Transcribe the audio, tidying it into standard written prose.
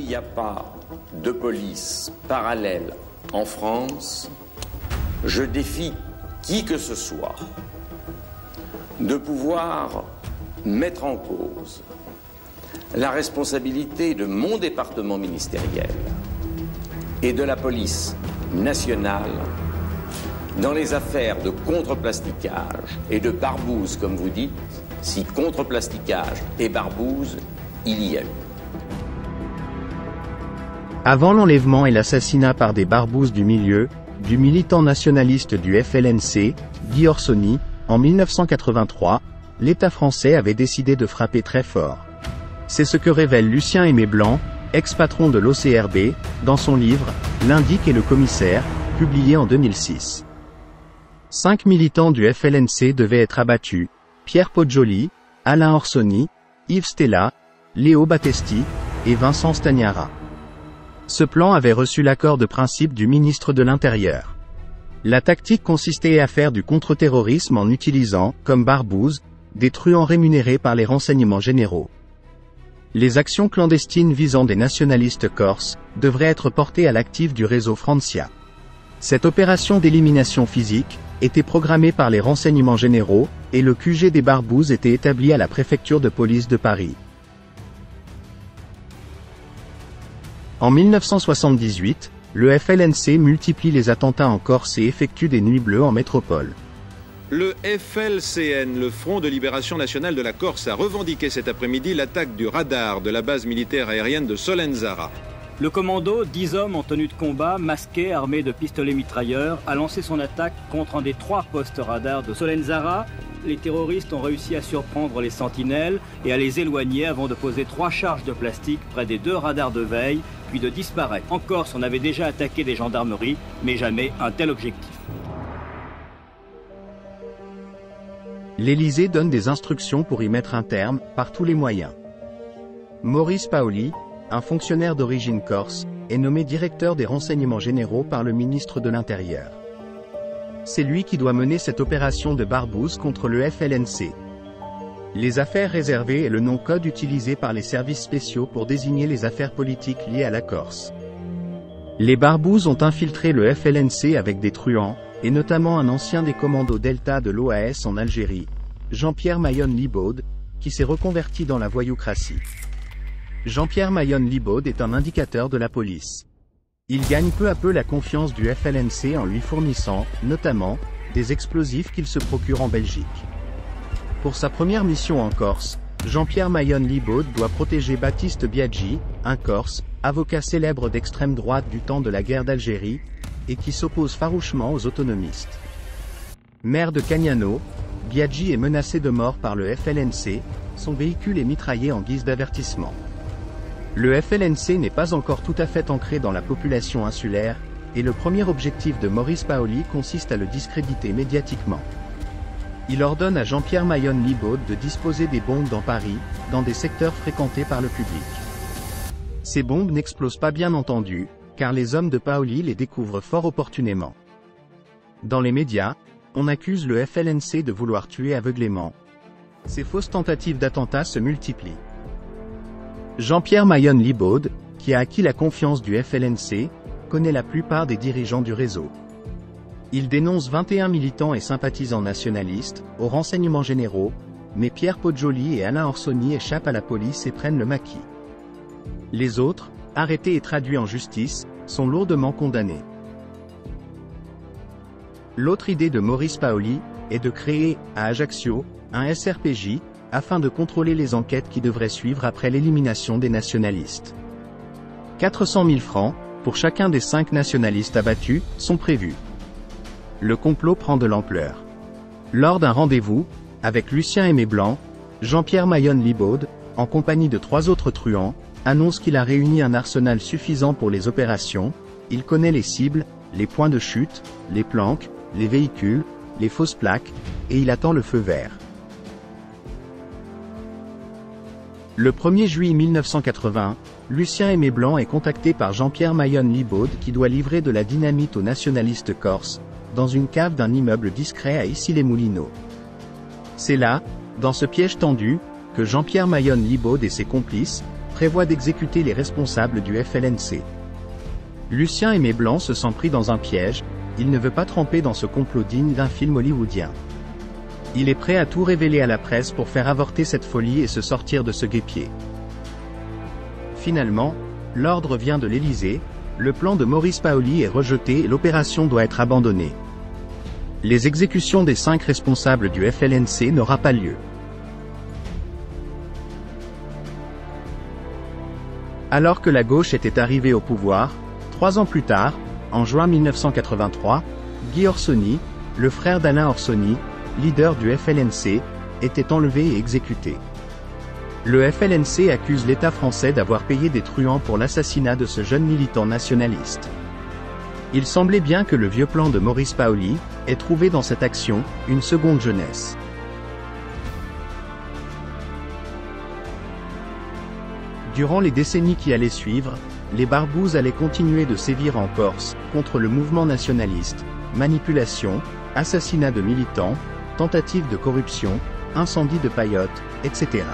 n'y a pas de police parallèle en France, je défie qui que ce soit de pouvoir mettre en cause la responsabilité de mon département ministériel et de la police nationale dans les affaires de contreplasticage et de barbouze, comme vous dites, si contreplasticage et barbouze, il y a eu. Avant l'enlèvement et l'assassinat par des barbouzes du milieu, du militant nationaliste du FLNC, Guy Orsoni, en 1983, l'État français avait décidé de frapper très fort. C'est ce que révèle Lucien Aimé Blanc, ex-patron de l'OCRB, dans son livre « L'indic et le commissaire », publié en 2006. 5 militants du FLNC devaient être abattus: Pierre Poggioli, Alain Orsoni, Yves Stella, Léo Battesti et Vincent Stagnara. Ce plan avait reçu l'accord de principe du ministre de l'Intérieur. La tactique consistait à faire du contre-terrorisme en utilisant, comme barbouze, des truands rémunérés par les renseignements généraux. Les actions clandestines visant des nationalistes corses devraient être portées à l'actif du réseau Francia. Cette opération d'élimination physique était programmée par les renseignements généraux, et le QG des barbouzes était établi à la préfecture de police de Paris. En 1978, le FLNC multiplie les attentats en Corse et effectue des nuits bleues en métropole. Le FLCN, le Front de Libération Nationale de la Corse, a revendiqué cet après-midi l'attaque du radar de la base militaire aérienne de Solenzara. Le commando, 10 hommes en tenue de combat, masqués, armés de pistolets mitrailleurs, a lancé son attaque contre un des 3 postes radars de Solenzara. Les terroristes ont réussi à surprendre les sentinelles et à les éloigner avant de poser 3 charges de plastique près des 2 radars de veille, puis de disparaître. En Corse, on avait déjà attaqué des gendarmeries, mais jamais un tel objectif. L'Élysée donne des instructions pour y mettre un terme, par tous les moyens. Maurice Paoli, un fonctionnaire d'origine corse, est nommé directeur des renseignements généraux par le ministre de l'Intérieur. C'est lui qui doit mener cette opération de barbouze contre le FLNC. Les affaires réservées est le nom code utilisé par les services spéciaux pour désigner les affaires politiques liées à la Corse. Les barbouzes ont infiltré le FLNC avec des truands, et notamment un ancien des commandos Delta de l'OAS en Algérie, Jean-Pierre Mayonne-Libaud, qui s'est reconverti dans la voyoucratie. Jean-Pierre Mayonne-Libaud est un indicateur de la police. Il gagne peu à peu la confiance du FLNC en lui fournissant, notamment, des explosifs qu'il se procure en Belgique. Pour sa première mission en Corse, Jean-Pierre Mayonne-Libaud doit protéger Baptiste Biaggi, un Corse, avocat célèbre d'extrême droite du temps de la guerre d'Algérie, et qui s'oppose farouchement aux autonomistes. Maire de Cagnano, Biaggi est menacé de mort par le FLNC, son véhicule est mitraillé en guise d'avertissement. Le FLNC n'est pas encore tout à fait ancré dans la population insulaire, et le premier objectif de Maurice Paoli consiste à le discréditer médiatiquement. Il ordonne à Jean-Pierre Mayonne-Libaud de disposer des bombes dans Paris, dans des secteurs fréquentés par le public. Ces bombes n'explosent pas bien entendu, car les hommes de Paoli les découvrent fort opportunément. Dans les médias, on accuse le FLNC de vouloir tuer aveuglément. Ces fausses tentatives d'attentat se multiplient. Jean-Pierre Mayonne-Libaud, qui a acquis la confiance du FLNC, connaît la plupart des dirigeants du réseau. Il dénonce 21 militants et sympathisants nationalistes, aux renseignements généraux, mais Pierre Poggioli et Alain Orsoni échappent à la police et prennent le maquis. Les autres, arrêtés et traduits en justice, sont lourdement condamnés. L'autre idée de Maurice Paoli est de créer, à Ajaccio, un SRPJ, afin de contrôler les enquêtes qui devraient suivre après l'élimination des nationalistes. 400 000 francs, pour chacun des 5 nationalistes abattus, sont prévus. Le complot prend de l'ampleur. Lors d'un rendez-vous, avec Lucien Aimé Blanc, Jean-Pierre Mayonne-Libaud, en compagnie de 3 autres truands, annonce qu'il a réuni un arsenal suffisant pour les opérations. Il connaît les cibles, les points de chute, les planques, les véhicules, les fausses plaques, et il attend le feu vert. Le 1er juillet 1980, Lucien Aimé Blanc est contacté par Jean-Pierre Mayonne-Libaud qui doit livrer de la dynamite aux nationalistes corses, dans une cave d'un immeuble discret à Issy-les-Moulineaux. C'est là, dans ce piège tendu, que Jean-Pierre Mayonne-Libaud et ses complices prévoit d'exécuter les responsables du FLNC. Lucien Aimé Blanc se sent pris dans un piège, il ne veut pas tremper dans ce complot digne d'un film hollywoodien. Il est prêt à tout révéler à la presse pour faire avorter cette folie et se sortir de ce guêpier. Finalement, l'ordre vient de l'Élysée, le plan de Maurice Paoli est rejeté et l'opération doit être abandonnée. Les exécutions des 5 responsables du FLNC n'aura pas lieu. Alors que la gauche était arrivée au pouvoir, 3 ans plus tard, en juin 1983, Guy Orsoni, le frère d'Alain Orsoni, leader du FLNC, était enlevé et exécuté. Le FLNC accuse l'État français d'avoir payé des truands pour l'assassinat de ce jeune militant nationaliste. Il semblait bien que le vieux plan de Maurice Paoli ait trouvé dans cette action une seconde jeunesse. Durant les décennies qui allaient suivre, les barbouzes allaient continuer de sévir en Corse, contre le mouvement nationaliste, manipulation, assassinat de militants, tentatives de corruption, incendies de paillotes, etc.